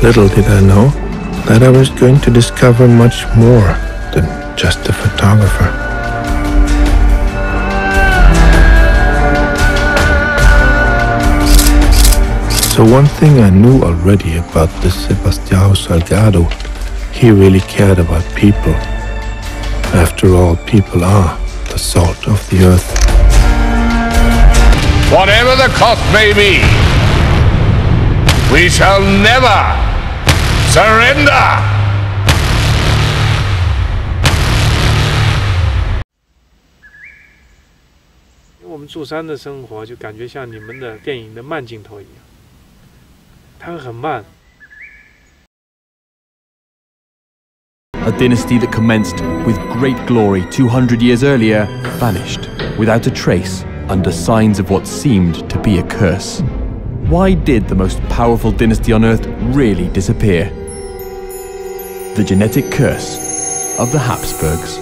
Little did I know that I was going to discover much more than just a photographer. So one thing I knew already about this Sebastião Salgado, he really cared about people. After all, people are the salt of the earth. Whatever the cost may be, we shall never surrender! 因为我们住山的生活，就感觉像你们的电影的慢镜头一样，它很慢。A dynasty that commenced with great glory 200 years earlier vanished without a trace under signs of what seemed to be a curse. Why did the most powerful dynasty on earth really disappear? The genetic curse of the Habsburgs.